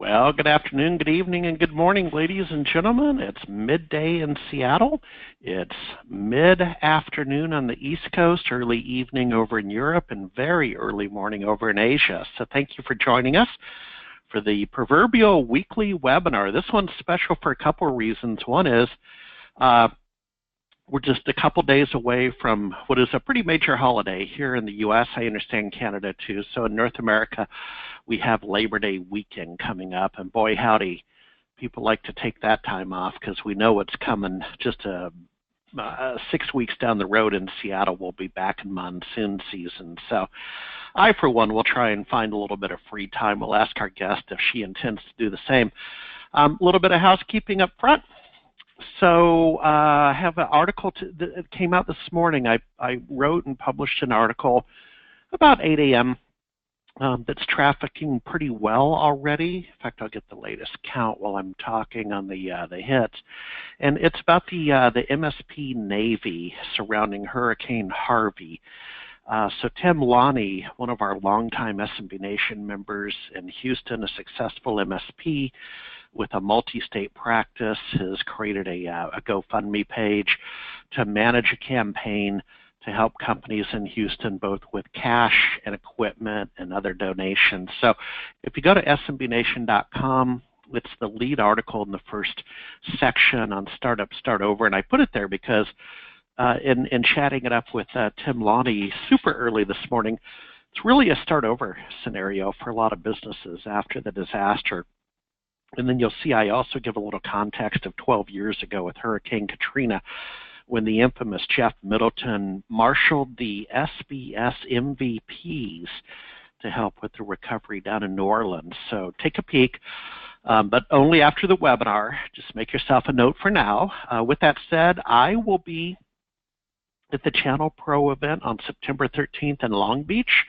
Well, good afternoon, good evening, and good morning, ladies and gentlemen. It's midday in Seattle. It's mid-afternoon on the East Coast, early evening over in Europe, and very early morning over in Asia. So thank you for joining us for the proverbial weekly webinar. This one's special for a couple of reasons. One is we're just a couple days away from what is a pretty major holiday here in the U.S. I understand Canada too. So in North America, we have Labor Day weekend coming up, and boy howdy, people like to take that time off because we know what's coming. Just 6 weeks down the road in Seattle, we'll be back in monsoon season. So I, for one, will try and find a little bit of free time. We'll ask our guest if she intends to do the same. A little bit of housekeeping up front. So I have an article that came out this morning. I wrote and published an article about 8 a.m. That's trafficking pretty well already. In fact, I'll get the latest count while I'm talking on the hits. And it's about the MSP Navy surrounding Hurricane Harvey. So Tim Lonnie, one of our longtime SMB Nation members in Houston, a successful MSP with a multi-state practice, has created a GoFundMe page to manage a campaign to help companies in Houston both with cash and equipment and other donations. So if you go to smbnation.com, it's the lead article in the first section on Startup Start Over, and I put it there because in chatting it up with Tim Lonnie super early this morning, it's really a start over scenario for a lot of businesses after the disaster. And then you'll see I also give a little context of 12 years ago with Hurricane Katrina, when the infamous Jeff Middleton marshaled the SBS MVPs to help with the recovery down in New Orleans. So take a peek, but only after the webinar. Just make yourself a note for now. With that said, I will be at the Channel Pro event on September 13th in Long Beach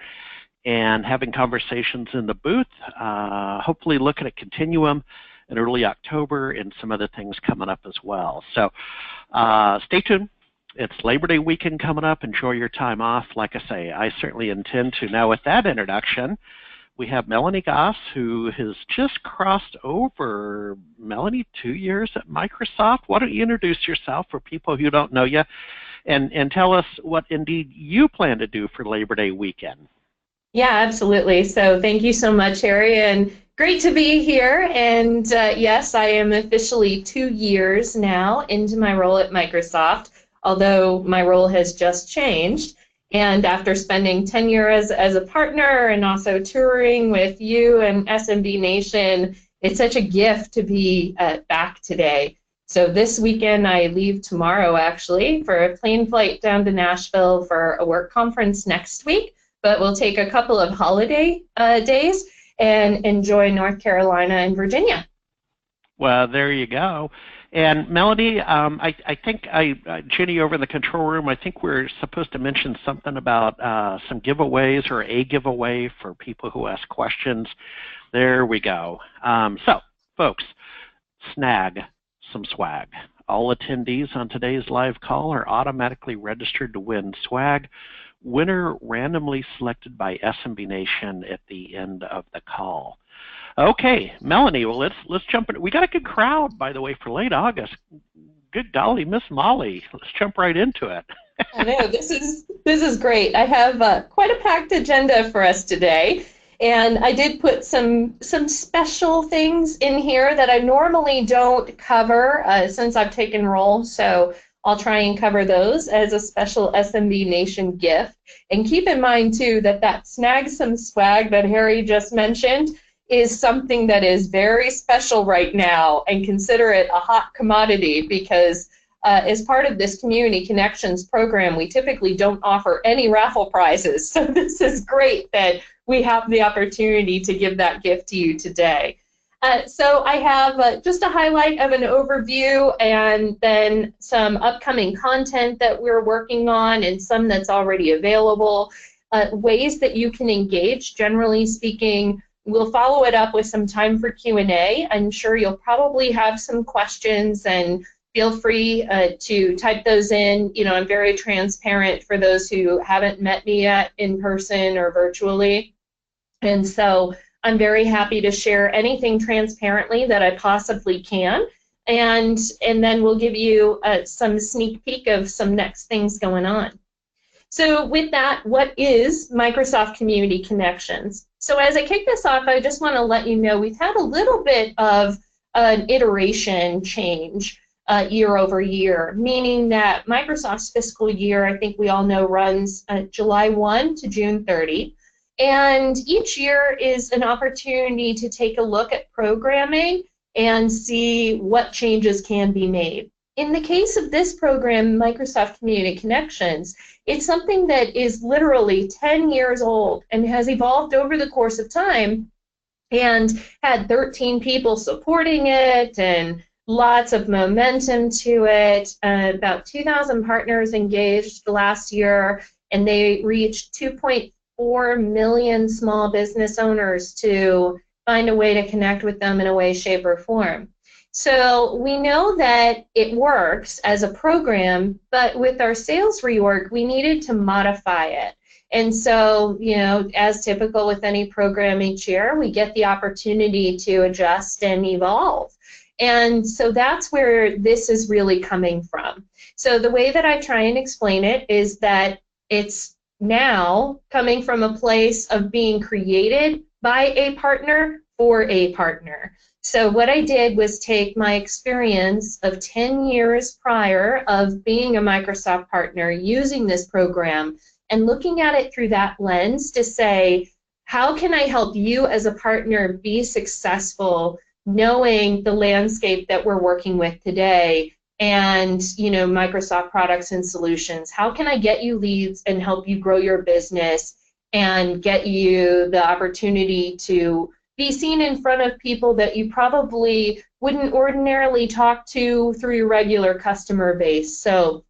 and having conversations in the booth, hopefully looking at Continuum in early October and some other things coming up as well. So stay tuned. It's Labor Day weekend coming up. Enjoy your time off. Like I say, I certainly intend to. Now with that introduction, we have Melanie Goss, who has just crossed over, Melanie, 2 years at Microsoft. Why don't you introduce yourself for people who don't know you and tell us what indeed you plan to do for Labor Day weekend. Yeah, absolutely. So thank you so much, Harry, and great to be here. And yes, I am officially 2 years now into my role at Microsoft, although my role has just changed. And after spending 10 years as a partner and also touring with you and SMB Nation, it's such a gift to be back today. So this weekend, I leave tomorrow, actually, for a plane flight down to Nashville for a work conference next week. But we'll take a couple of holiday days and enjoy North Carolina and Virginia. Well, there you go. And Melanie, I think Jenny over in the control room, I think we're supposed to mention something about some giveaways or a giveaway for people who ask questions. There we go. So, folks, snag some swag. All attendees on today's live call are automatically registered to win swag. Winner randomly selected by SMB Nation at the end of the call. Okay, Melanie, well, let's jump in. We got a good crowd, by the way, for late August. Good golly, Miss Molly. Let's jump right into it. I know, this is great. I have quite a packed agenda for us today, and I did put some special things in here that I normally don't cover since I've taken role. So I'll try and cover those as a special SMB Nation gift. And keep in mind, too, that snag some swag that Harry just mentioned is something that is very special right now, and consider it a hot commodity because as part of this Community Connections program, we typically don't offer any raffle prizes. So this is great that we have the opportunity to give that gift to you today. So I have just a highlight of an overview and then some upcoming content that we're working on and some that's already available, ways that you can engage, generally speaking. We'll follow it up with some time for Q&A. I'm sure you'll probably have some questions, and feel free to type those in. You know, I'm very transparent for those who haven't met me yet in person or virtually. And so I'm very happy to share anything transparently that I possibly can, and then we'll give you some sneak peek of some next things going on. So with that, what is Microsoft Community Connections? So as I kick this off, I just want to let you know we've had a little bit of an iteration change year over year, meaning that Microsoft's fiscal year, I think we all know, runs July 1 to June 30. And each year is an opportunity to take a look at programming and see what changes can be made. In the case of this program, Microsoft Community Connections, it's something that is literally 10 years old and has evolved over the course of time and had 13 people supporting it and lots of momentum to it. About 2,000 partners engaged last year, and they reached 2.4 million small business owners to find a way to connect with them in a way, shape, or form. So we know that it works as a program, but with our sales reorg, we needed to modify it. And so, you know, as typical with any program each year, we get the opportunity to adjust and evolve. And so that's where this is really coming from. So the way that I try and explain it is that it's now coming from a place of being created by a partner for a partner. So what I did was take my experience of 10 years prior of being a Microsoft partner using this program and looking at it through that lens to say, how can I help you as a partner be successful knowing the landscape that we're working with today and, you know, Microsoft products and solutions? How can I get you leads and help you grow your business and get you the opportunity to be seen in front of people that you probably wouldn't ordinarily talk to through your regular customer base? So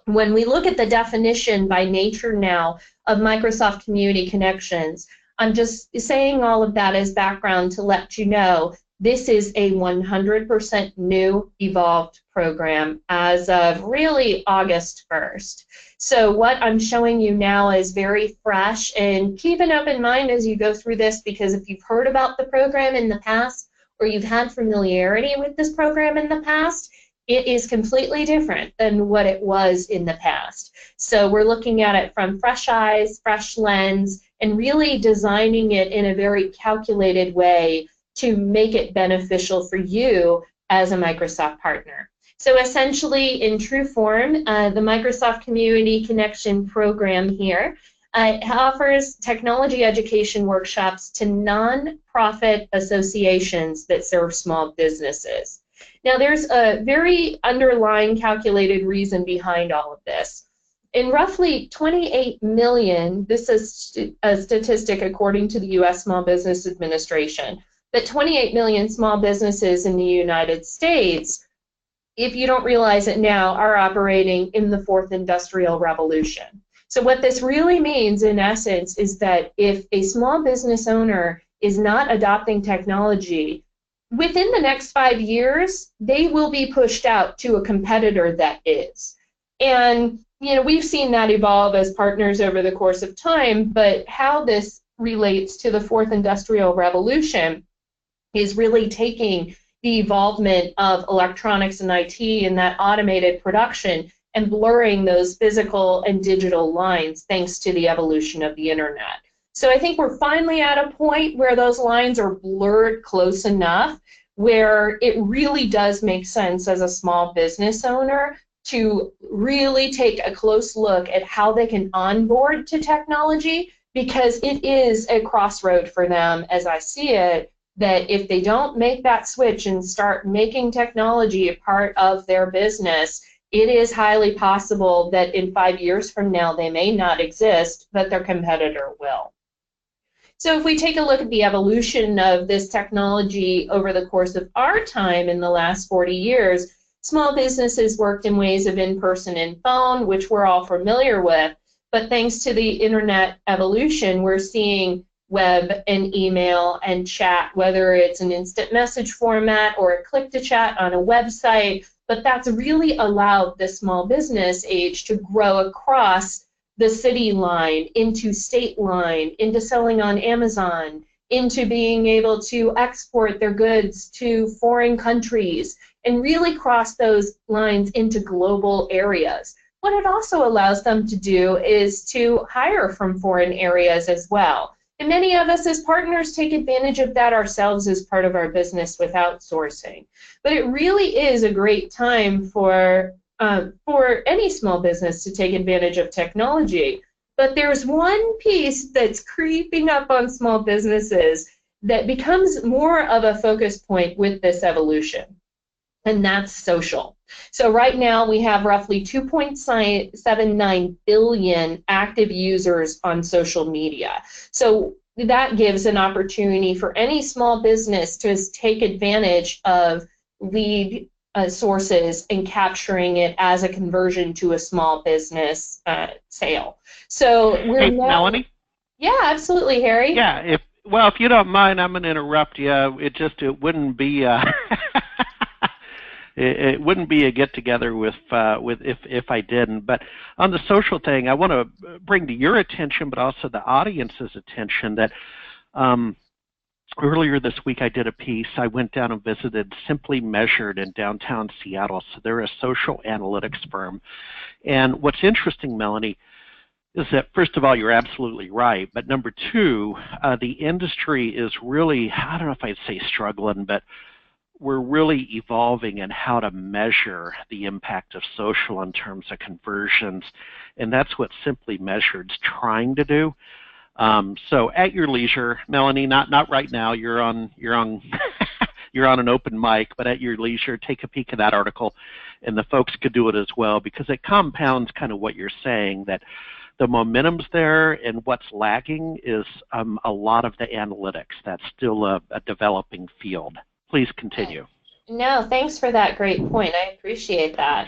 when we look at the definition by nature now of Microsoft Community Connections, I'm just saying all of that as background to let you know this is a 100% new evolved program as of really August 1st. So what I'm showing you now is very fresh, and keep it up in mind as you go through this, because if you've heard about the program in the past or you've had familiarity with this program in the past, it is completely different than what it was in the past. So we're looking at it from fresh eyes, fresh lens, and really designing it in a very calculated way to make it beneficial for you as a Microsoft partner. So essentially, in true form, the Microsoft Community Connection program here offers technology education workshops to non-profit associations that serve small businesses. Now, there's a very underlying calculated reason behind all of this. In roughly 28 million, this is a statistic according to the U.S. Small Business Administration, but 28 million small businesses in the United States, if you don't realize it now, are operating in the fourth industrial revolution. So what this really means, in essence, is that if a small business owner is not adopting technology, within the next 5 years, they will be pushed out to a competitor that is. And, you know, we've seen that evolve as partners over the course of time, but how this relates to the fourth industrial revolution is really taking the involvement of electronics and IT and that automated production and blurring those physical and digital lines thanks to the evolution of the internet. So I think we're finally at a point where those lines are blurred close enough where it really does make sense as a small business owner to really take a close look at how they can onboard to technology, because it is a crossroad for them, as I see it, that if they don't make that switch and start making technology a part of their business, it is highly possible that in 5 years from now they may not exist, but their competitor will. So if we take a look at the evolution of this technology over the course of our time in the last 40 years, small businesses worked in ways of in-person and phone, which we're all familiar with, but thanks to the internet evolution, we're seeing web and email and chat, whether it's an instant message format or a click to chat on a website, but that's really allowed the small business age to grow across the city line, into state line, into selling on Amazon, into being able to export their goods to foreign countries and really cross those lines into global areas. What it also allows them to do is to hire from foreign areas as well. And many of us as partners take advantage of that ourselves as part of our business with outsourcing. But it really is a great time for any small business to take advantage of technology. But there's one piece that's creeping up on small businesses that becomes more of a focus point with this evolution, and that's social. So right now we have roughly 2.79 billion active users on social media. So that gives an opportunity for any small business to take advantage of lead sources and capturing it as a conversion to a small business sale. So we're Melanie? Yeah, absolutely, Harry. Yeah, if you don't mind, I'm going to interrupt you. It wouldn't be it wouldn't be a get together with if I didn't. But on the social thing, I want to bring to your attention, but also the audience's attention, that earlier this week I did a piece. I went down and visited Simply Measured in downtown Seattle. So they're a social analytics firm. And what's interesting, Melanie, is that, first of all, you're absolutely right. But number two, the industry is really, I don't know if I'd say struggling, but we're really evolving in how to measure the impact of social in terms of conversions. And that's what Simply Measured's trying to do. So at your leisure, Melanie, not right now. You're on you're on an open mic, but at your leisure, take a peek at that article, and the folks could do it as well, because it compounds kind of what you're saying, that the momentum's there, and what's lagging is a lot of the analytics. That's still a developing field. Please continue. No, thanks for that great point. I appreciate that.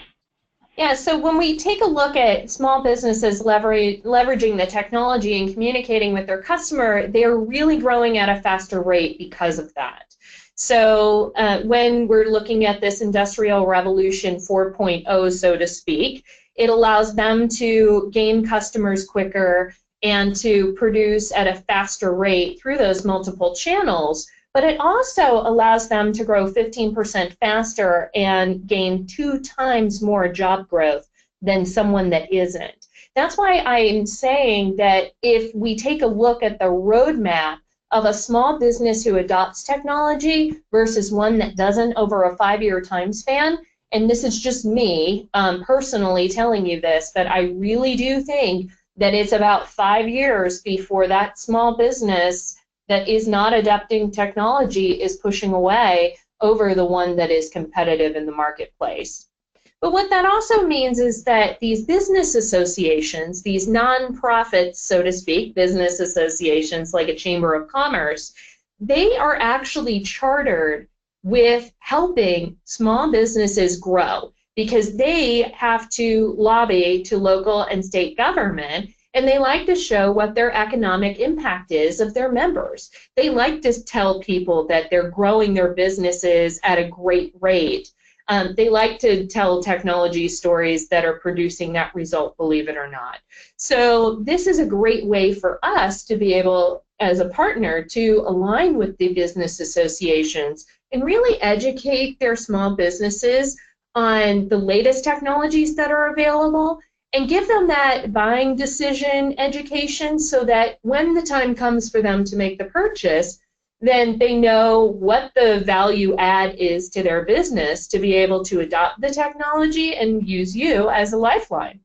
Yeah, so when we take a look at small businesses leveraging the technology and communicating with their customer, they're really growing at a faster rate because of that. So when we're looking at this Industrial Revolution 4.0, so to speak, it allows them to gain customers quicker and to produce at a faster rate through those multiple channels. But it also allows them to grow 15% faster and gain 2 times more job growth than someone that isn't. That's why I'm saying that if we take a look at the roadmap of a small business who adopts technology versus one that doesn't over a 5-year time span, and this is just me personally telling you this, but I really do think that it's about 5 years before that small business that is not adapting technology is pushing away over the one that is competitive in the marketplace. But what that also means is that these business associations, these nonprofits, so to speak, business associations like a Chamber of Commerce, they are actually chartered with helping small businesses grow, because they have to lobby to local and state government, and they like to show what their economic impact is of their members. They like to tell people that they're growing their businesses at a great rate. They like to tell technology stories that are producing that result, believe it or not. So this is a great way for us to be able, as a partner, to align with the business associations and really educate their small businesses on the latest technologies that are available, and give them that buying decision education so that when the time comes for them to make the purchase, then they know what the value add is to their business to be able to adopt the technology and use you as a lifeline.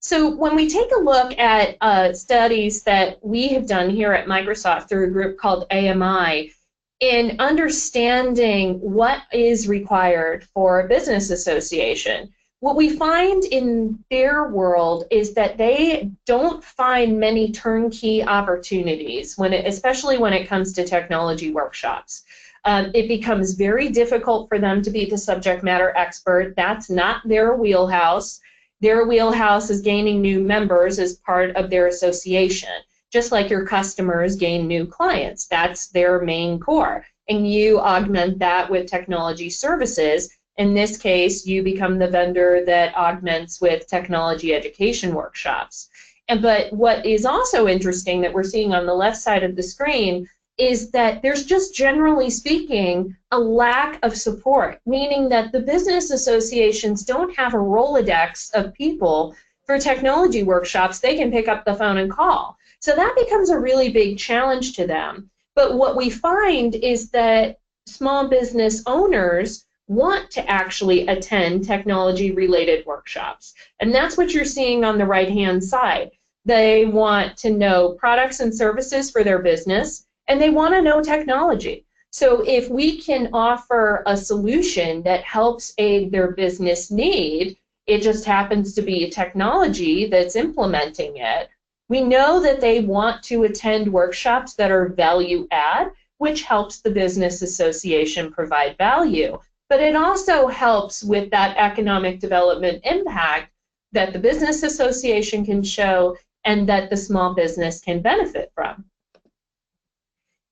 So when we take a look at studies that we have done here at Microsoft through a group called AMI, in understanding what is required for a business association, what we find in their world is that they don't find many turnkey opportunities, especially when it comes to technology workshops. It becomes very difficult for them to be the subject matter expert. That's not their wheelhouse. Their wheelhouse is gaining new members as part of their association, just like your customers gain new clients. That's their main core. And you augment that with technology services. In this case, you become the vendor that augments with technology education workshops. But what is also interesting that we're seeing on the left side of the screen is that there's just, generally speaking, a lack of support, meaning that the business associations don't have a Rolodex of people for technology workshops they can pick up the phone and call. So that becomes a really big challenge to them. But what we find is that small business owners want to actually attend technology-related workshops. And that's what you're seeing on the right-hand side. They want to know products and services for their business, and they want to know technology. So if we can offer a solution that helps aid their business need, it just happens to be technology that's implementing it, we know that they want to attend workshops that are value add, which helps the business association provide value. But it also helps with that economic development impact that the business association can show and that the small business can benefit from.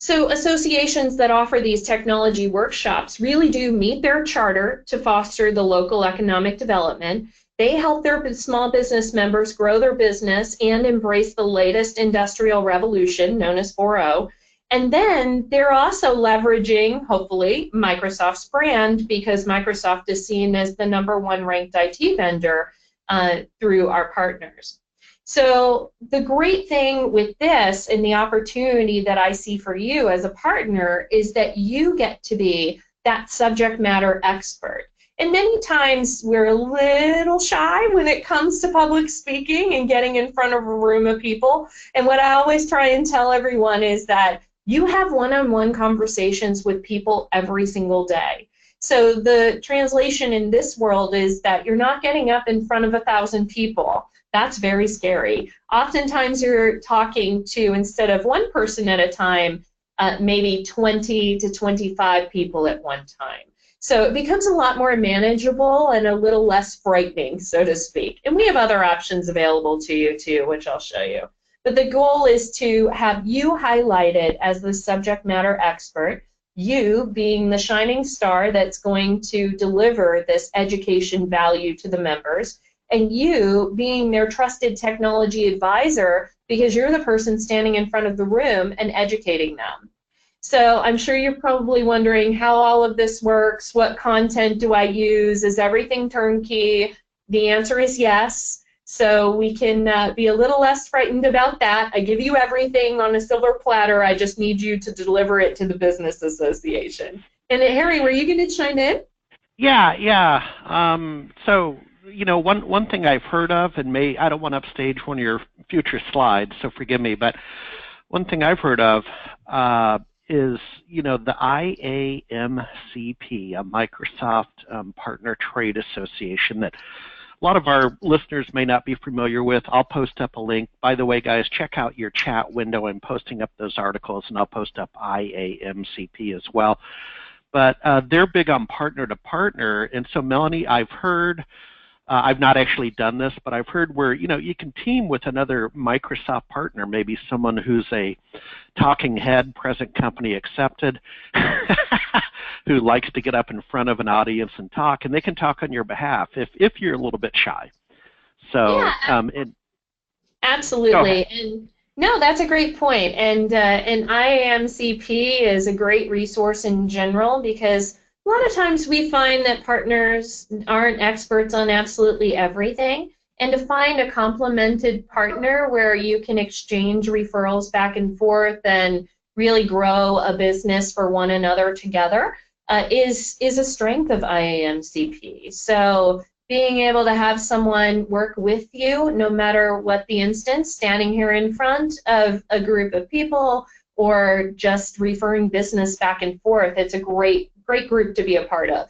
So associations that offer these technology workshops really do meet their charter to foster the local economic development. They help their small business members grow their business and embrace the latest industrial revolution known as 4.0. And then they're also leveraging, hopefully, Microsoft's brand, because Microsoft is seen as the #1 ranked IT vendor through our partners. So the great thing with this and the opportunity that I see for you as a partner is that you get to be that subject matter expert. And many times we're a little shy when it comes to public speaking and getting in front of a room of people. And what I always try and tell everyone is that you have one-on-one conversations with people every single day. So the translation in this world is that you're not getting up in front of 1,000 people. That's very scary. Oftentimes you're talking to, instead of one person at a time, maybe 20 to 25 people at one time. So it becomes a lot more manageable and a little less frightening, so to speak. And we have other options available to you too, which I'll show you. But the goal is to have you highlighted as the subject matter expert, you being the shining star that's going to deliver this education value to the members, and you being their trusted technology advisor because you're the person standing in front of the room and educating them. So I'm sure you're probably wondering how all of this works, what content do I use, is everything turnkey? The answer is yes. So we can be a little less frightened about that. I give you everything on a silver platter. I just need you to deliver it to the business association. And Harry, were you going to chime in? Yeah. So, you know, one thing I've heard of, and I don't want to upstage one of your future slides, so forgive me, but one thing I've heard of is, you know, the IAMCP, a Microsoft Partner Trade Association that a lot of our listeners may not be familiar with. I'll post up a link. By the way, guys, check out your chat window. I'm posting up those articles, and I'll post up IAMCP as well. But they're big on partner to partner. And so, Melanie, I've heard, I've not actually done this, but I've heard where, you know, you can team with another Microsoft partner, maybe someone who's a talking head, present company accepted, who likes to get up in front of an audience and talk, and they can talk on your behalf if you're a little bit shy. So, yeah, absolutely. And no, that's a great point. And IAMCP is a great resource in general because a lot of times we find that partners aren't experts on absolutely everything, and to find a complemented partner where you can exchange referrals back and forth and really grow a business for one another together is a strength of IAMCP. So being able to have someone work with you, no matter what the instance, standing here in front of a group of people or just referring business back and forth, it's a great group to be a part of.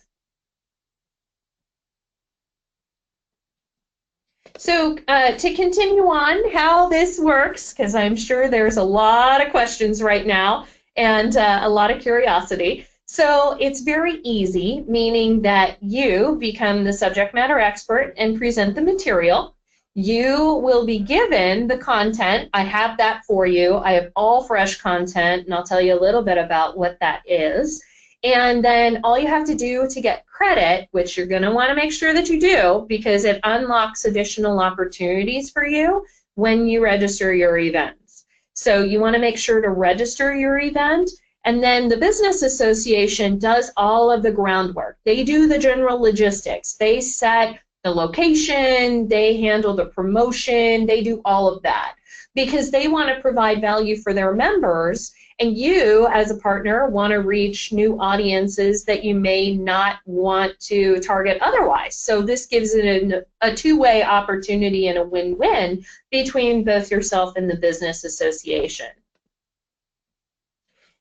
So to continue on how this works, because I'm sure there's a lot of questions right now and a lot of curiosity. So it's very easy, meaning that you become the subject matter expert and present the material. You will be given the content. I have that for you. I have all fresh content, and I'll tell you a little bit about what that is. And then all you have to do to get credit, which you're going to want to make sure that you do because it unlocks additional opportunities for you, when you register your events. So you want to make sure to register your event, and then the business association does all of the groundwork. They do the general logistics. They set the location, they handle the promotion, they do all of that because they want to provide value for their members, and you as a partner want to reach new audiences that you may not want to target otherwise. So this gives it a two-way opportunity and a win-win between both yourself and the business association.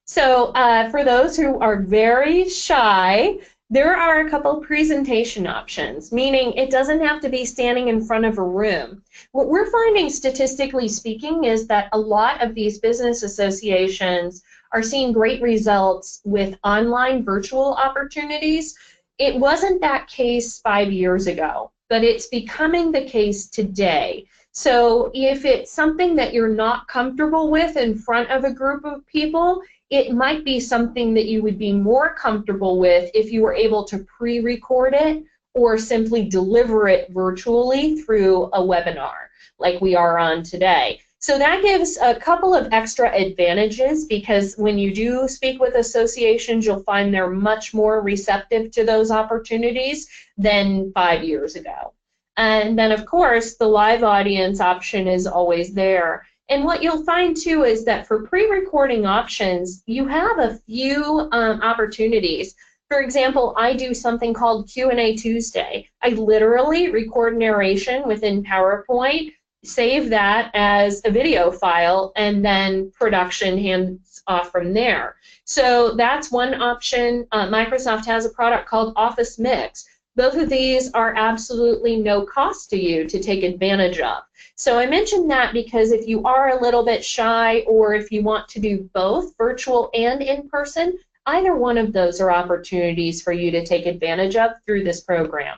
So for those who are very shy, there are a couple presentation options, meaning it doesn't have to be standing in front of a room. What we're finding, statistically speaking, is that a lot of these business associations are seeing great results with online virtual opportunities. It wasn't that case 5 years ago, but it's becoming the case today. So if it's something that you're not comfortable with in front of a group of people, it might be something that you would be more comfortable with if you were able to pre-record it or simply deliver it virtually through a webinar like we are on today. So that gives a couple of extra advantages, because when you do speak with associations, you'll find they're much more receptive to those opportunities than 5 years ago. And then, of course, the live audience option is always there. And what you'll find, too, is that for pre-recording options, you have a few opportunities. For example, I do something called Q&A Tuesday. I literally record narration within PowerPoint, save that as a video file, and then production hands off from there. So that's one option. Microsoft has a product called Office Mix. Both of these are absolutely no cost to you to take advantage of. So I mentioned that because if you are a little bit shy, or if you want to do both virtual and in person, either one of those are opportunities for you to take advantage of through this program.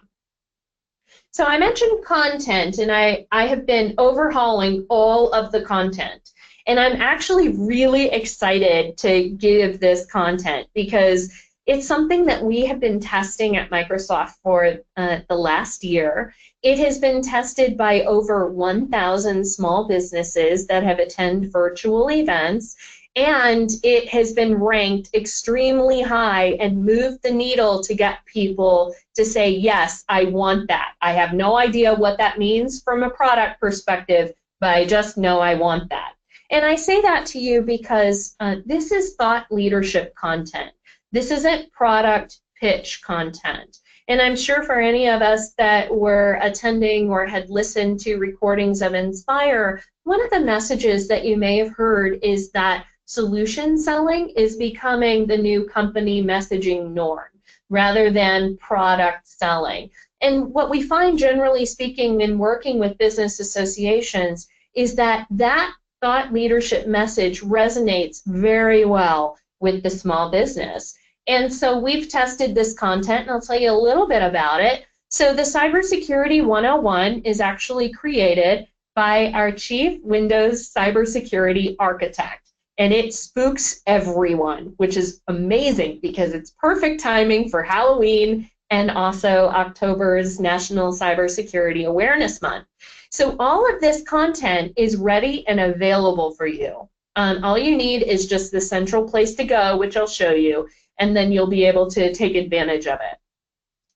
So I mentioned content, and I have been overhauling all of the content. And I'm actually really excited to give this content because it's something that we have been testing at Microsoft for the last year. It has been tested by over 1,000 small businesses that have attended virtual events, and it has been ranked extremely high and moved the needle to get people to say, yes, I want that. I have no idea what that means from a product perspective, but I just know I want that. And I say that to you because this is thought leadership content. This isn't product pitch content. And I'm sure for any of us that were attending or had listened to recordings of Inspire, one of the messages that you may have heard is that solution selling is becoming the new company messaging norm rather than product selling. And what we find, generally speaking, in working with business associations is that that thought leadership message resonates very well with the small business. And so we've tested this content, and I'll tell you a little bit about it. So the Cybersecurity 101 is actually created by our Chief Windows Cybersecurity Architect, and it spooks everyone, which is amazing because it's perfect timing for Halloween and also October's National Cybersecurity Awareness Month. So all of this content is ready and available for you. All you need is just the central place to go, which I'll show you, and then you'll be able to take advantage of it.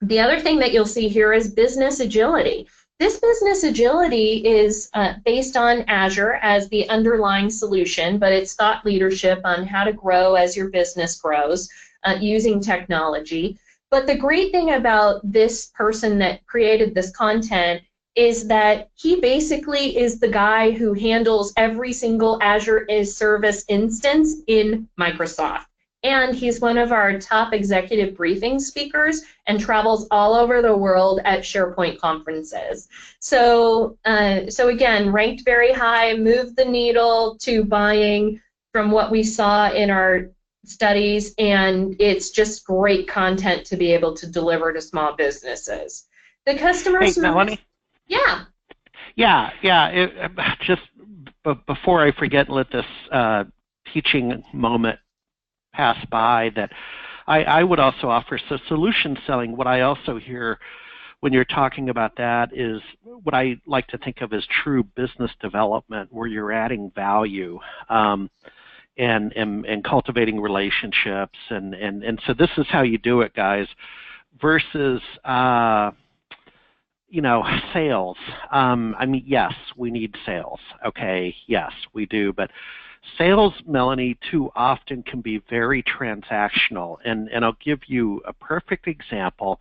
The other thing that you'll see here is business agility. This business agility is based on Azure as the underlying solution, but it's thought leadership on how to grow as your business grows using technology. But the great thing about this person that created this content is that he basically is the guy who handles every single Azure as Service instance in Microsoft. And he's one of our top executive briefing speakers and travels all over the world at SharePoint conferences. So, again, ranked very high, moved the needle to buying from what we saw in our studies, and it's just great content to be able to deliver to small businesses. The customer service. Hey, Melanie? Yeah. Yeah. Before I forget and let this teaching moment pass by, that I would also offer, so solution selling, what I also hear when you're talking about that is what I like to think of as true business development, where you're adding value and cultivating relationships. And so this is how you do it, guys, versus sales. I mean, yes, we need sales. Okay, yes, we do. But sales, Melanie, too often can be very transactional. And I'll give you a perfect example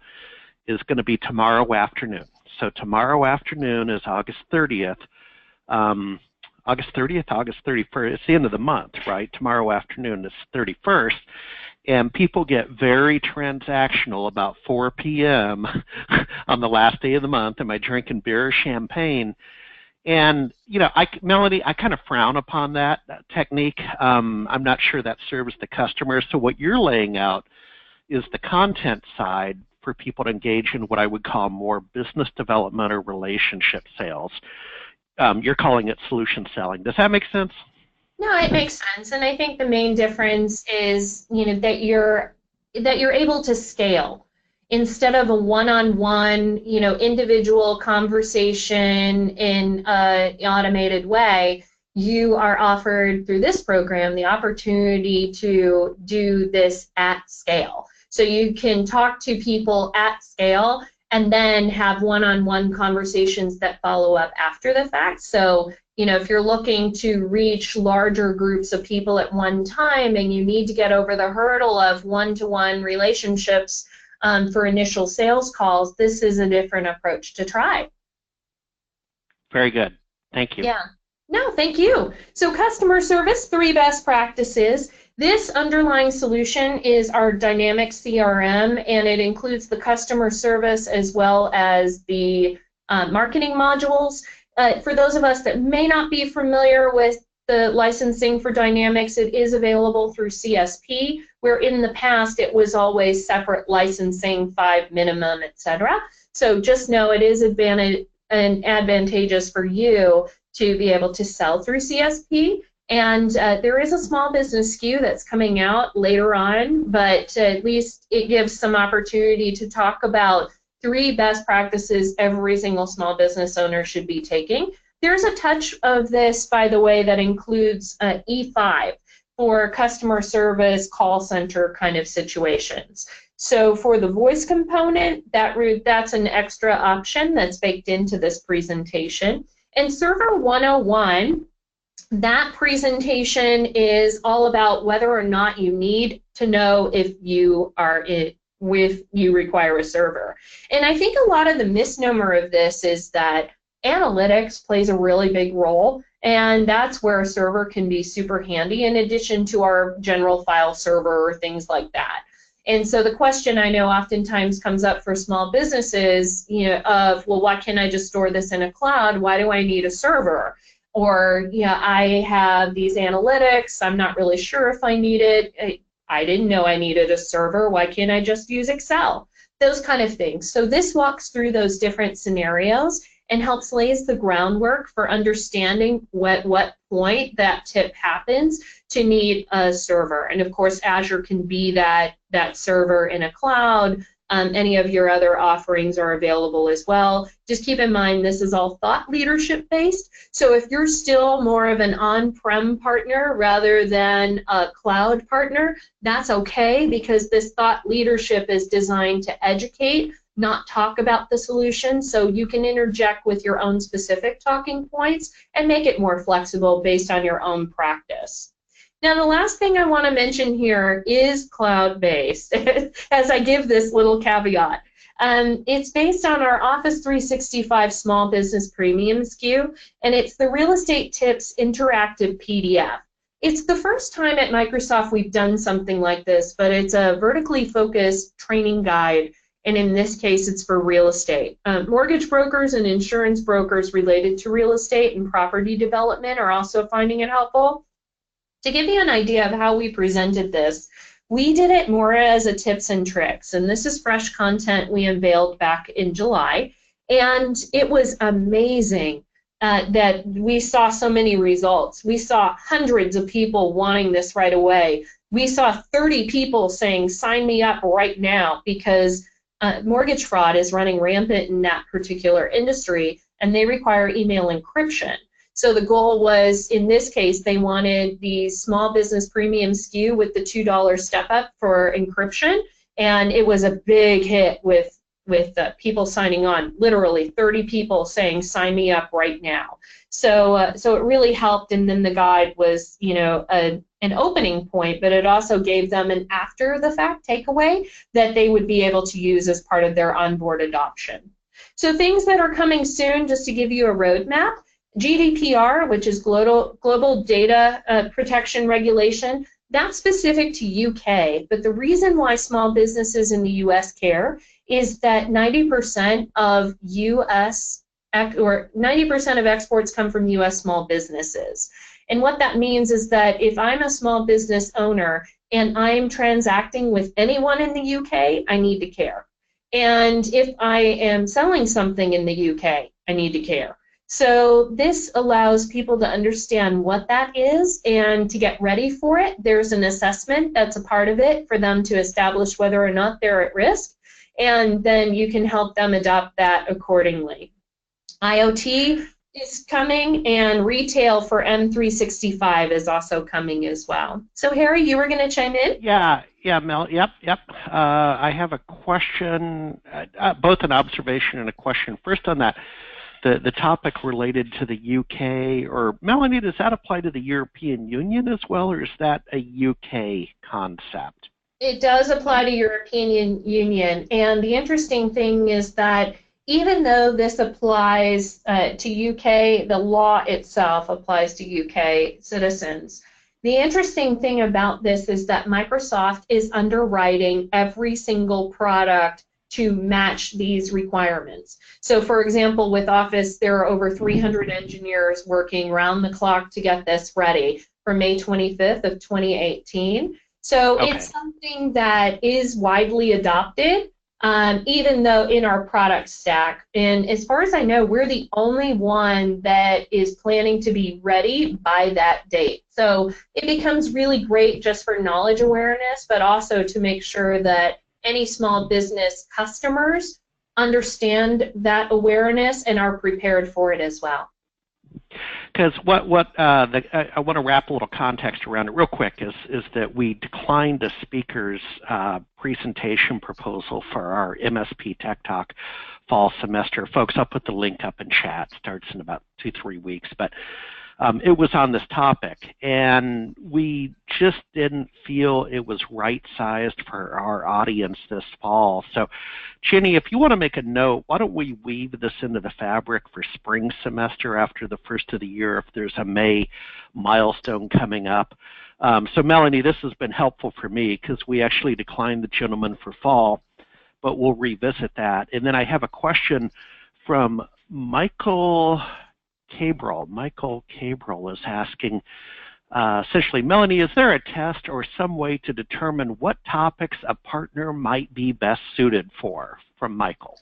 is going to be tomorrow afternoon. So tomorrow afternoon is August 30th. August 30th, August 31st. It's the end of the month, right? Tomorrow afternoon is 31st. And people get very transactional about 4 p.m. on the last day of the month. Am I drinking beer or champagne? And, Melanie, I kind of frown upon that technique. I'm not sure that serves the customer. So what you're laying out is the content side for people to engage in what I would call more business development or relationship sales. You're calling it solution selling. Does that make sense? No, it makes sense, and I think the main difference is, that you're able to scale instead of a one-on-one, individual conversation in an automated way. You are offered through this program the opportunity to do this at scale. So you can talk to people at scale and then have one-on-one conversations that follow up after the fact. So, if you're looking to reach larger groups of people at one time and you need to get over the hurdle of one-to-one relationships for initial sales calls, this is a different approach to try. Very good. Thank you. Yeah. No, thank you. So customer service, 3 best practices. This underlying solution is our dynamic CRM, and it includes the customer service as well as the marketing modules. For those of us that may not be familiar with the licensing for Dynamics, it is available through CSP, where in the past it was always separate licensing, 5 minimum, etc. So just know it is advantageous for you to be able to sell through CSP. And there is a small business SKU that's coming out later on, but at least it gives some opportunity to talk about 3 best practices every single small business owner should be taking. There's a touch of this, by the way, that includes E5 for customer service, call center kind of situations. So for the voice component, that's an extra option that's baked into this presentation. And Server 101, that presentation is all about whether or not you need to know if you require a server. And I think a lot of the misnomer of this is that analytics plays a really big role, and that's where a server can be super handy in addition to our general file server or things like that. And so the question I know oftentimes comes up for small businesses, well, why can't I just store this in a cloud? Why do I need a server? Or, I have these analytics, I'm not really sure if I need it. I didn't know I needed a server. Why can't I just use Excel? Those kind of things. So this walks through those different scenarios and helps lays the groundwork for understanding what point that tip happens to need a server. And of course, Azure can be that server in a cloud. Any of your other offerings are available as well. Just keep in mind this is all thought leadership based. So if you're still more of an on-prem partner rather than a cloud partner, that's okay, because this thought leadership is designed to educate, not talk about the solution. So you can interject with your own specific talking points and make it more flexible based on your own practice. Now, the last thing I want to mention here is cloud-based, as I give this little caveat. It's based on our Office 365 Small Business Premium SKU, and it's the Real Estate Tips Interactive PDF. It's the first time at Microsoft we've done something like this, but it's a vertically focused training guide, and in this case, it's for real estate. Mortgage brokers and insurance brokers related to real estate and property development are also finding it helpful. To give you an idea of how we presented this, we did it more as a tips and tricks, and this is fresh content we unveiled back in July, and it was amazing that we saw so many results. We saw hundreds of people wanting this right away. We saw 30 people saying, sign me up right now, because mortgage fraud is running rampant in that particular industry, and they require email encryption. So the goal was, in this case, they wanted the small business premium SKU with the $2 step up for encryption, and it was a big hit with people signing on. Literally 30 people saying, "Sign me up right now." So so it really helped, and then the guide was, you know, an opening point, but it also gave them an after the fact takeaway that they would be able to use as part of their onboard adoption. So things that are coming soon, just to give you a roadmap: GDPR, which is Global Data Protection Regulation. That's specific to UK, but the reason why small businesses in the US care is that 90% of US, or 90% of exports come from US small businesses. And what that means is that if I'm a small business owner and I'm transacting with anyone in the UK, I need to care. And if I am selling something in the UK, I need to care. So this allows people to understand what that is and to get ready for it. There's an assessment that's a part of it for them to establish whether or not they're at risk, and then you can help them adopt that accordingly. IoT is coming, and retail for M365 is also coming as well. So Harry, you were going to chime in? Yeah, Mel, yep. I have a question, both an observation and a question. First on that, the topic related to the UK, or Melanie, does that apply to the European Union as well, or is that a UK concept? It does apply to European Union, and the interesting thing is that even though this applies to UK, the law itself applies to UK citizens. The interesting thing about this is that Microsoft is underwriting every single product to match these requirements. So for example, with Office, there are over 300 engineers working round the clock to get this ready for May 25th of 2018. So okay, it's something that is widely adopted, even though in our product stack. And as far as I know, we're the only one that is planning to be ready by that date. So it becomes really great just for knowledge awareness, but also to make sure that any small business customers understand that awareness and are prepared for it as well. Because I want to wrap a little context around it real quick is that we declined the speaker's presentation proposal for our MSP Tech Talk fall semester. Folks, I'll put the link up in chat. It starts in about 2-3 weeks, but it was on this topic, and we just didn't feel it was right-sized for our audience this fall. So, Jenny, if you want to make a note, why don't we weave this into the fabric for spring semester after the first of the year if there's a May milestone coming up. So, Melanie, this has been helpful for me because we actually declined the gentleman for fall, but we'll revisit that. And then I have a question from Michael Cabral. Michael Cabral is asking, essentially, Melanie, is there a test or some way to determine what topics a partner might be best suited for? From Michael.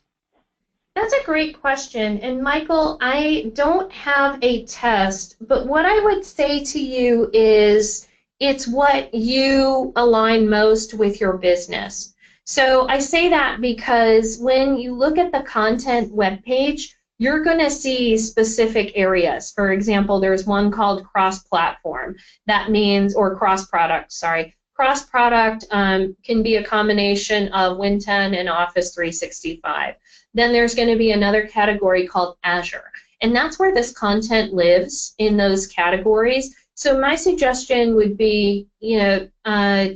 That's a great question. And Michael, I don't have a test, but what I would say to you is it's what you align most with your business. So I say that because when you look at the content webpage, you're going to see specific areas. For example, there's one called cross-platform. That means, or cross-product, sorry. Cross-product can be a combination of Win 10 and Office 365. Then there's going to be another category called Azure. And that's where this content lives, in those categories. So my suggestion would be, to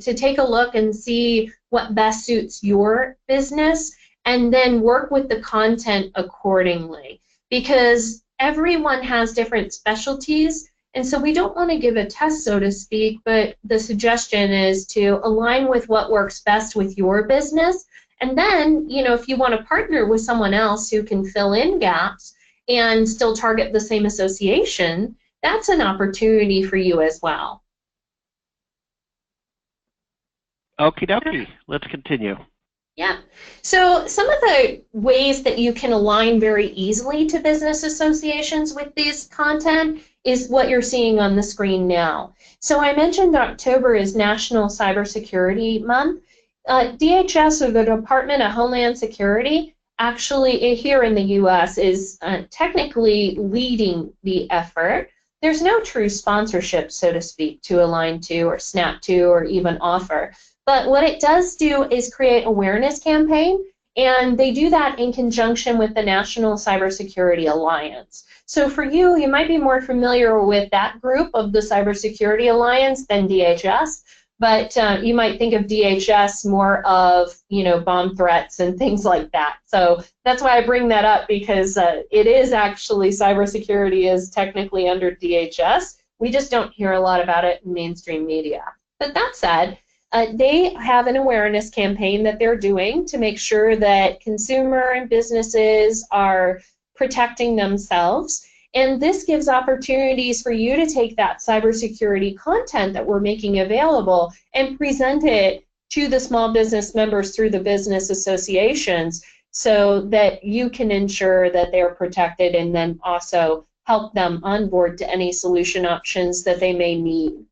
take a look and see what best suits your business, and then work with the content accordingly, because everyone has different specialties, and so we don't want to give a test, so to speak, but the suggestion is to align with what works best with your business, and then, if you want to partner with someone else who can fill in gaps and still target the same association, that's an opportunity for you as well. Okie dokie, let's continue. Yeah. So some of the ways that you can align very easily to business associations with this content is what you're seeing on the screen now. So I mentioned October is National Cybersecurity Month. DHS, or the Department of Homeland Security, actually here in the U.S. is technically leading the effort. There's no true sponsorship, so to speak, to align to or snap to or even offer. But what it does do is create awareness campaign, and they do that in conjunction with the National Cybersecurity Alliance. So for you, you might be more familiar with that group of the Cybersecurity Alliance than DHS, but you might think of DHS more of, bomb threats and things like that. So that's why I bring that up, because it is actually, cybersecurity is technically under DHS. We just don't hear a lot about it in mainstream media. But that said, they have an awareness campaign that they're doing to make sure that consumer and businesses are protecting themselves. And this gives opportunities for you to take that cybersecurity content that we're making available and present it to the small business members through the business associations, so that you can ensure that they're protected, and then also help them onboard to any solution options that they may need.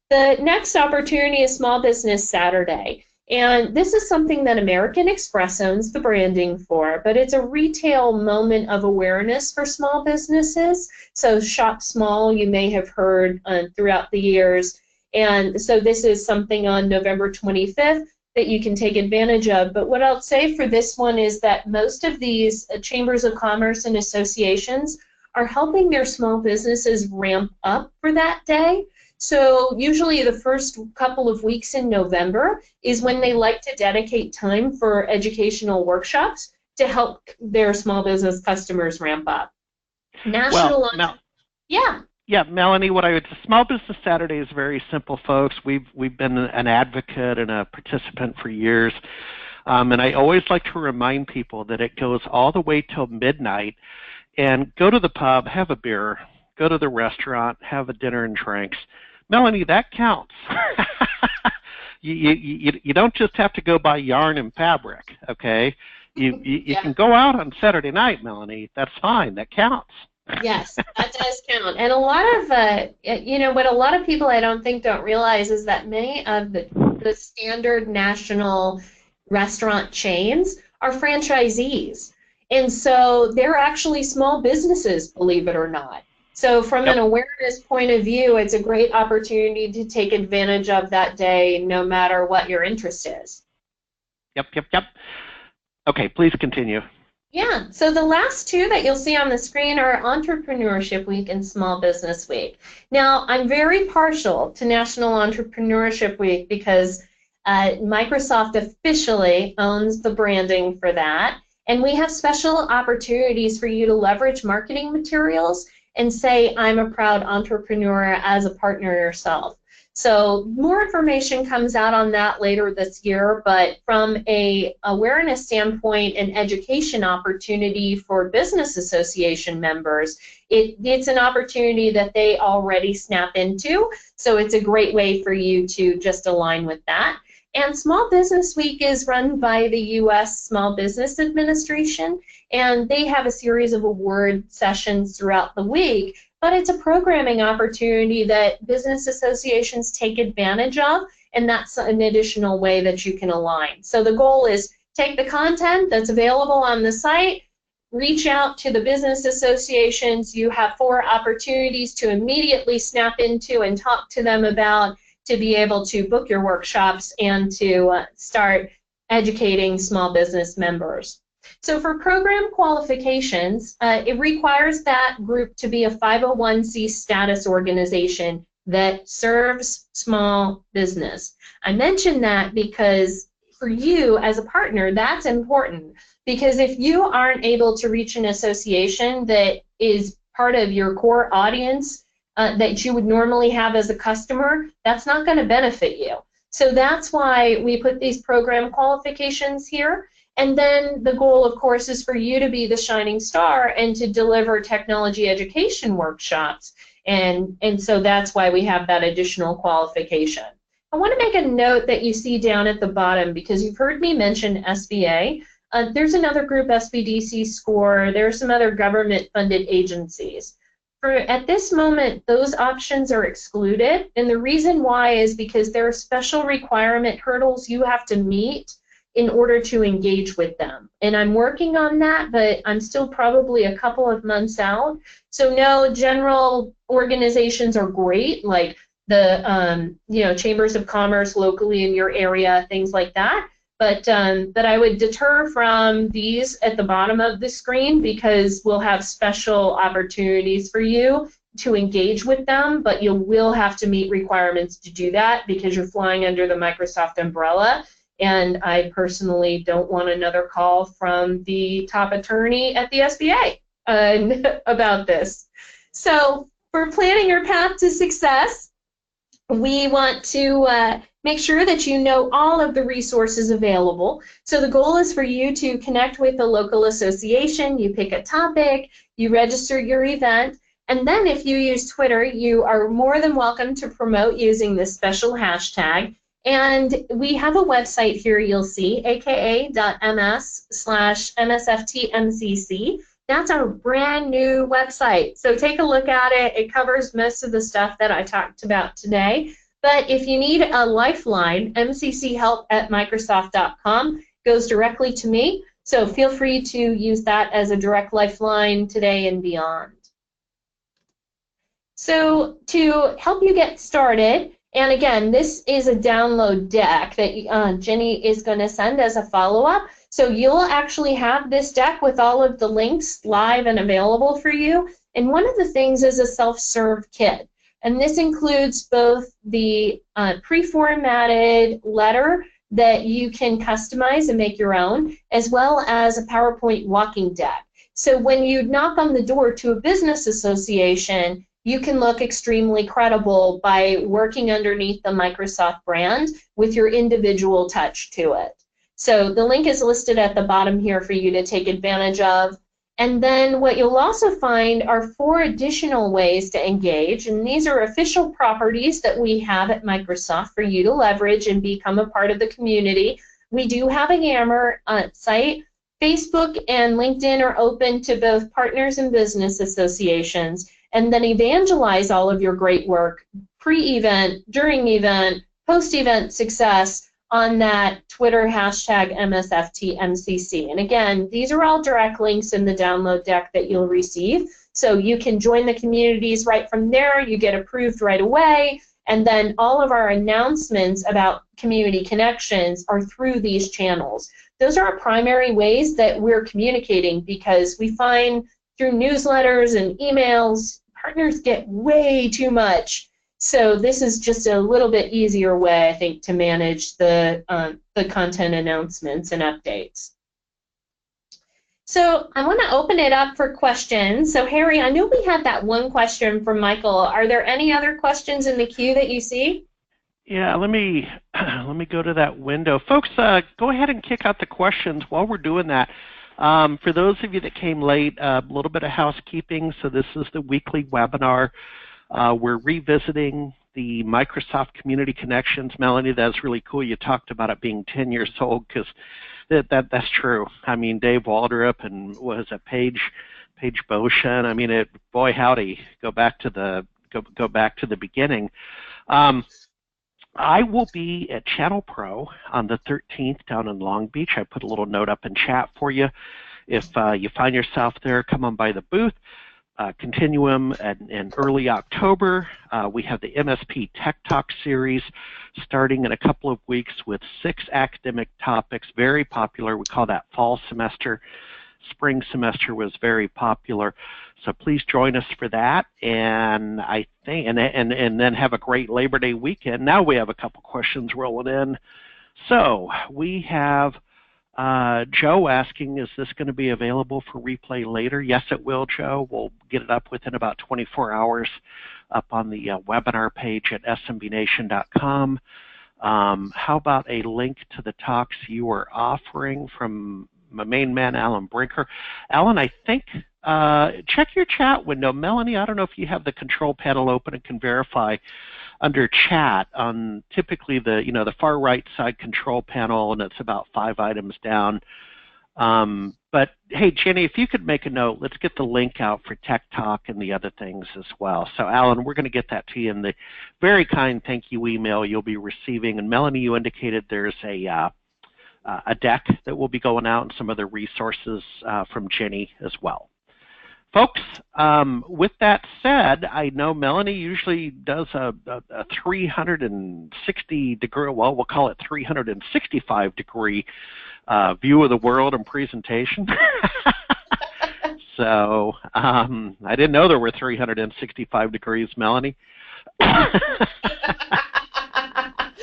The next opportunity is Small Business Saturday. And this is something that American Express owns the branding for, but it's a retail moment of awareness for small businesses. So Shop Small, you may have heard throughout the years. And so this is something on November 25th that you can take advantage of. But what I'll say for this one is that most of these chambers of commerce and associations are helping their small businesses ramp up for that day. So usually the first couple of weeks in November is when they like to dedicate time for educational workshops to help their small business customers ramp up. Yeah, Melanie, Small Business Saturday is very simple, folks. We've been an advocate and a participant for years, and I always like to remind people that it goes all the way till midnight. And go to the pub, have a beer, go to the restaurant, have a dinner and drinks. Melanie, that counts. You don't just have to go buy yarn and fabric, okay? You can go out on Saturday night, Melanie. That's fine. That counts. Yes, that does count. And a lot of, what a lot of people I don't realize is that many of the standard national restaurant chains are franchisees. And so they're actually small businesses, believe it or not. So from an awareness point of view, it's a great opportunity to take advantage of that day, no matter what your interest is. Yep. Okay, please continue. Yeah, so the last two that you'll see on the screen are Entrepreneurship Week and Small Business Week. Now, I'm very partial to National Entrepreneurship Week because Microsoft officially owns the branding for that, and we have special opportunities for you to leverage marketing materials and say, I'm a proud entrepreneur as a partner yourself. So more information comes out on that later this year, but from a awareness standpoint and education opportunity for business association members, it's an opportunity that they already snap into, so it's a great way for you to just align with that. And Small Business Week is run by the U.S. Small Business Administration, and they have a series of award sessions throughout the week, but it's a programming opportunity that business associations take advantage of, and that's an additional way that you can align. So the goal is take the content that's available on the site, reach out to the business associations. You have 4 opportunities to immediately snap into and talk to them about, to be able to book your workshops and to start educating small business members. So for program qualifications, it requires that group to be a 501c status organization that serves small business. I mention that because for you as a partner, that's important, because if you aren't able to reach an association that is part of your core audience that you would normally have as a customer, that's not going to benefit you. So that's why we put these program qualifications here. And then the goal, of course, is for you to be the shining star and to deliver technology education workshops. And so that's why we have that additional qualification. I want to make a note that you see down at the bottom, because you've heard me mention SBA. There's another group, SBDC SCORE. There are some other government-funded agencies. At this moment, those options are excluded, and the reason why is because there are special requirement hurdles you have to meet in order to engage with them. And I'm working on that, but I'm still probably a couple of months out. So no, general organizations are great, like the chambers of commerce locally in your area, things like that. But I would deter from these at the bottom of the screen because we'll have special opportunities for you to engage with them, but you will have to meet requirements to do that because you're flying under the Microsoft umbrella. And I personally don't want another call from the top attorney at the SBA about this. So for planning your path to success, we want to make sure that you know all of the resources available. So the goal is for you to connect with the local association, you pick a topic, you register your event, and then if you use Twitter, you are more than welcome to promote using this special hashtag. And we have a website here you'll see, aka.ms/MSFTMCC. That's our brand new website. So take a look at it. It covers most of the stuff that I talked about today. But if you need a lifeline, mcchealth@microsoft.com goes directly to me. So feel free to use that as a direct lifeline today and beyond. So to help you get started, and again, this is a download deck that Jenny is going to send as a follow-up. So you'll actually have this deck with all of the links live and available for you. And one of the things is a self-serve kit. And this includes both the pre-formatted letter that you can customize and make your own, as well as a PowerPoint walking deck. So when you knock on the door to a business association, you can look extremely credible by working underneath the Microsoft brand with your individual touch to it. So the link is listed at the bottom here for you to take advantage of. And then what you'll also find are 4 additional ways to engage, and these are official properties that we have at Microsoft for you to leverage and become a part of the community. We do have a Yammer site. Facebook and LinkedIn are open to both partners and business associations. And then evangelize all of your great work pre-event, during event, post-event success on that Twitter hashtag MSFTMCC. And again, these are all direct links in the download deck that you'll receive. So you can join the communities right from there. You get approved right away. And then all of our announcements about community connections are through these channels. Those are our primary ways that we're communicating because we find through newsletters and emails, partners get way too much. So this is just a little bit easier way, I think, to manage the content announcements and updates. So I want to open it up for questions. So Harry, I know we had that one question from Michael. Are there any other questions in the queue that you see? Yeah, let me go to that window. Folks, go ahead and kick out the questions while we're doing that. For those of you that came late, a little bit of housekeeping. So this is the weekly webinar. We're revisiting the Microsoft Community Connections. Melanie, that's really cool. You talked about it being 10 years old because that's true. I mean, Dave Waldrop and what is it, Paige Boshin. I mean, boy howdy, go back to the beginning. I will be at Channel Pro on the 13th down in Long Beach. I put a little note up in chat for you. If you find yourself there, come on by the booth. Continuum in early October. We have the MSP Tech Talk series starting in a couple of weeks with 6 academic topics, very popular. We call that fall semester. Spring semester was very popular. So please join us for that, and I think, and then have a great Labor Day weekend. Now we have a couple questions rolling in. So we have Joe asking, is this going to be available for replay later? Yes, it will, Joe. We'll get it up within about 24 hours up on the webinar page at smbnation.com. How about a link to the talks you are offering from my main man, Alan Brinker? Alan, I think, check your chat window. Melanie, I don't know if you have the control panel open and can verify under chat on typically the far right side control panel, and it's about 5 items down. But hey, Jenny, if you could make a note, let's get the link out for Tech Talk and the other things as well. So Alan, we're going to get that to you in the very kind thank you email you'll be receiving. And Melanie, you indicated there's a deck that will be going out and some other resources from Jenny as well. Folks, with that said, I know Melanie usually does a 360 degree, well, we'll call it 365 degree view of the world and presentation. So I didn't know there were 365 degrees, Melanie. I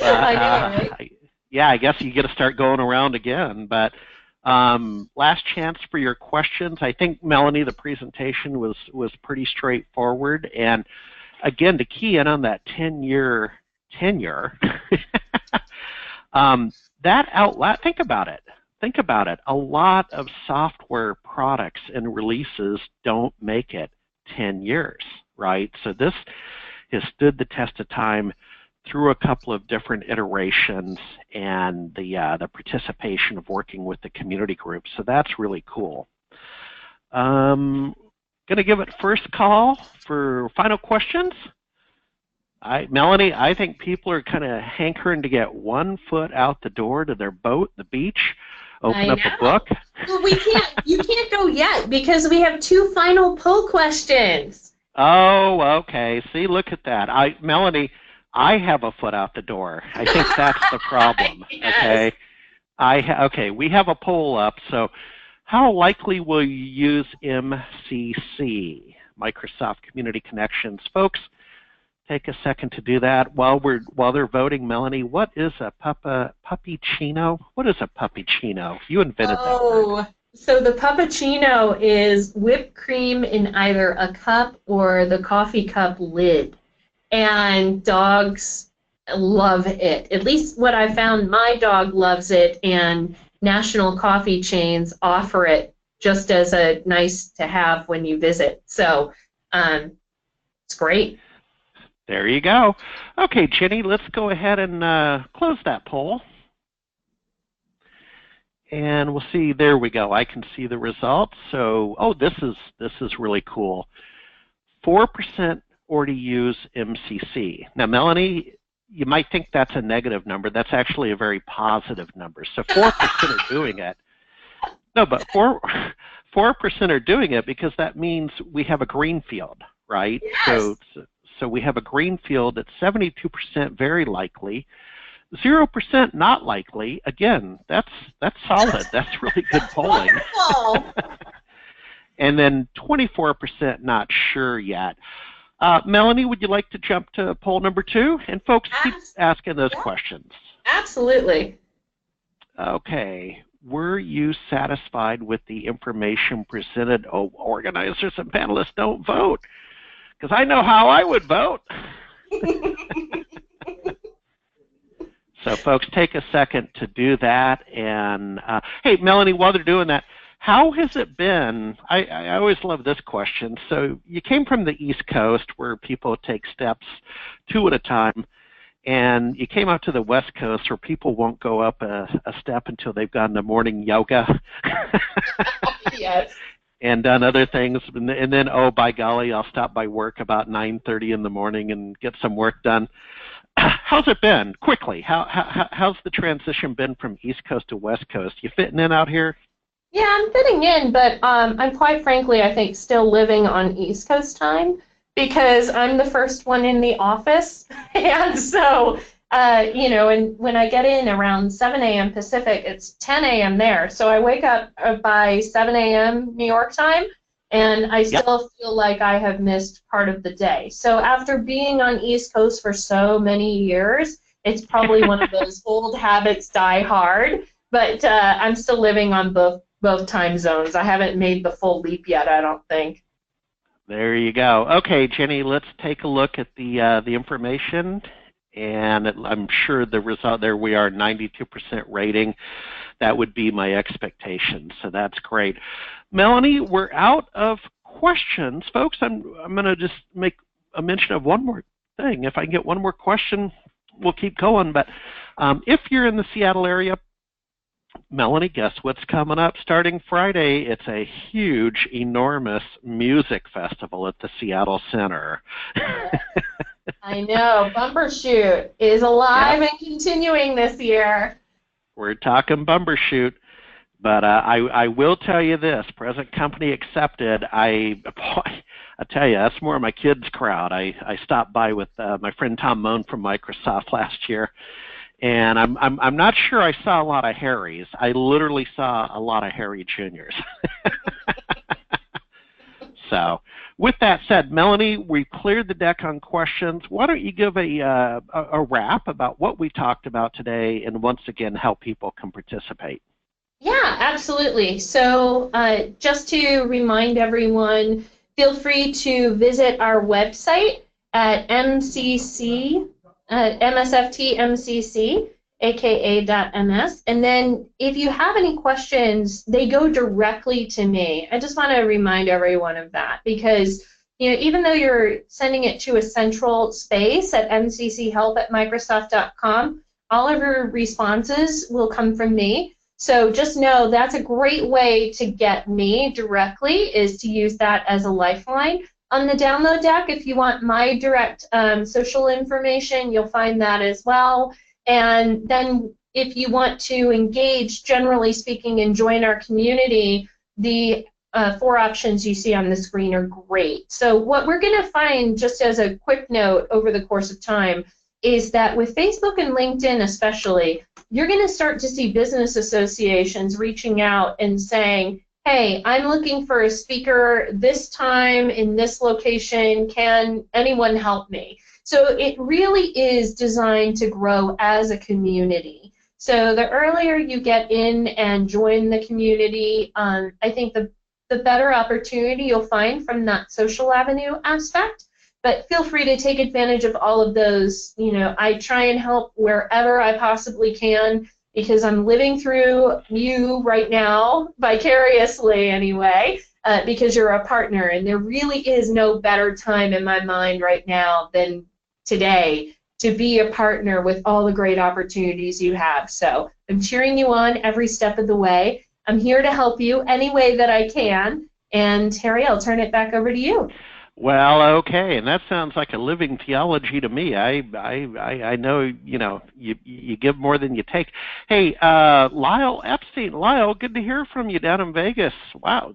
know, right? Yeah, I guess you get to start going around again. But last chance for your questions. I think, Melanie, the presentation was pretty straightforward. And again, to key in on that 10-year tenure, that outlet, think about it. Think about it. A lot of software products and releases don't make it 10 years, right? So this has stood the test of time through a couple of different iterations and the participation of working with the community group. So that's really cool. Going to give it first call for final questions. Melanie, I think people are kind of hankering to get one foot out the door to their boat, the beach, open up a book. Well, you can't go yet because we have 2 final poll questions. Oh, okay. See, look at that. Melanie, I have a foot out the door. I think that's the problem. Yes. Okay. Okay, we have a poll up. So how likely will you use MCC, Microsoft Community Connections? Folks, take a second to do that. While they're voting, Melanie, what is a puppuccino? What is a puppuccino? You invented that word. So the puppuccino is whipped cream in either a cup or the coffee cup lid. And dogs love it. At least what I found, my dog loves it, and national coffee chains offer it just as a nice to have when you visit. So it's great. There you go. Okay, Jenny, let's go ahead and close that poll. And we'll see, there we go. I can see the results. So, oh, this is really cool. 4% already use MCC. Now, Melanie, you might think that's a negative number. That's actually a very positive number. So 4% are doing it. No, but 4% are doing it because that means we have a green field, right? Yes. So we have a green field that's 72% very likely, 0% not likely. Again, that's solid. That's really good polling. And then 24% not sure yet. Melanie, would you like to jump to poll number 2? And folks, keep asking those questions. Absolutely. Okay. Were you satisfied with the information presented? Oh, organizers and panelists don't vote, because I know how I would vote. So folks, take a second to do that. And hey, Melanie, while they're doing that, how has it been? I always love this question. So you came from the East Coast where people take steps 2 at a time, and you came out to the West Coast where people won't go up a step until they've gone to morning yoga. Yes. And done other things, and then, oh, by golly, I'll stop by work about 9:30 in the morning and get some work done. How's it been? Quickly, how's the transition been from East Coast to West Coast? You fitting in out here? Yeah, I'm fitting in, but I'm quite frankly, I think, still living on East Coast time because I'm the first one in the office. And so, you know, and when I get in around 7 a.m. Pacific, it's 10 a.m. there. So I wake up by 7 a.m. New York time, and I still feel like I have missed part of the day. So after being on East Coast for so many years, it's probably one of those old habits die hard, but I'm still living on both time zones. I haven't made the full leap yet, I don't think. There you go. Okay, Jenny, let's take a look at the information, and I'm sure the result, there we are, 92% rating. That would be my expectation, so that's great. Melanie, we're out of questions. Folks, I'm going to just make a mention of one more thing. If I can get one more question, we'll keep going. But if you're in the Seattle area, Melanie, guess what's coming up starting Friday? It's a huge, enormous music festival at the Seattle Center. I know. Bumbershoot is alive Yep, and continuing this year. we're talking Bumbershoot. But I will tell you this, present company accepted. Boy, I tell you, that's more of my kids' crowd. I stopped by with my friend Tom Moan from Microsoft last year, and I'm not sure I saw a lot of Harrys. I literally saw a lot of Harry Juniors. So, with that said, Melanie, we cleared the deck on questions. Why don't you give a wrap about what we talked about today, and once again, how people can participate? Yeah, absolutely. So just to remind everyone, feel free to visit our website at MCC, MSFT MCC, aka.ms. And then if you have any questions, they go directly to me. I just want to remind everyone of that because even though you're sending it to a central space at mcchelp@microsoft.com, all of your responses will come from me. So just know that's a great way to get me directly, is to use that as a lifeline. On the download deck, if you want my direct social information, you'll find that as well. And then if you want to engage, generally speaking, and join our community, the 4 options you see on the screen are great. So what we're going to find, just as a quick note over the course of time, is that with Facebook and LinkedIn especially, you're going to start to see business associations reaching out and saying, hey, I'm looking for a speaker this time in this location. Can anyone help me? So it really is designed to grow as a community. So the earlier you get in and join the community, I think the better opportunity you'll find from that social avenue aspect. But feel free to take advantage of all of those. I try and help wherever I possibly can because I'm living through you right now, vicariously anyway, because you're a partner. And there really is no better time in my mind right now than today to be a partner with all the great opportunities you have. So I'm cheering you on every step of the way. I'm here to help you any way that I can. And Harry, I'll turn it back over to you. Well, okay, and that sounds like a living theology to me. I know, you give more than you take. Hey, Lyle Epstein. Lyle, good to hear from you down in Vegas. Wow,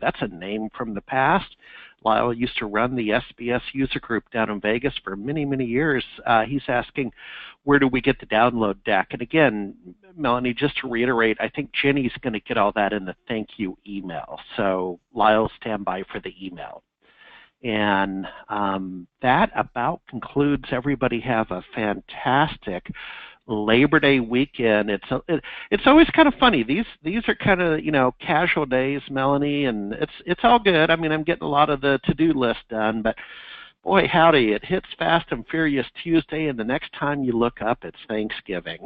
that's a name from the past. Lyle used to run the SBS user group down in Vegas for many, many years. He's asking, where do we get the download deck? And again, Melanie, just to reiterate, I think Jenny's going to get all that in the thank you email. So Lyle, stand by for the email. And that about concludes. Everybody have a fantastic Labor Day weekend. It's always kind of funny. These are kind of casual days, Melanie, and it's all good. I mean, I'm getting a lot of the to-do list done, but boy, howdy, it hits fast and furious Tuesday, and the next time you look up, it's Thanksgiving.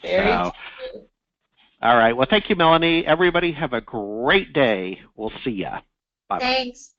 Very so, all right. Well, thank you, Melanie. Everybody have a great day. We'll see ya. Bye-bye. Thanks.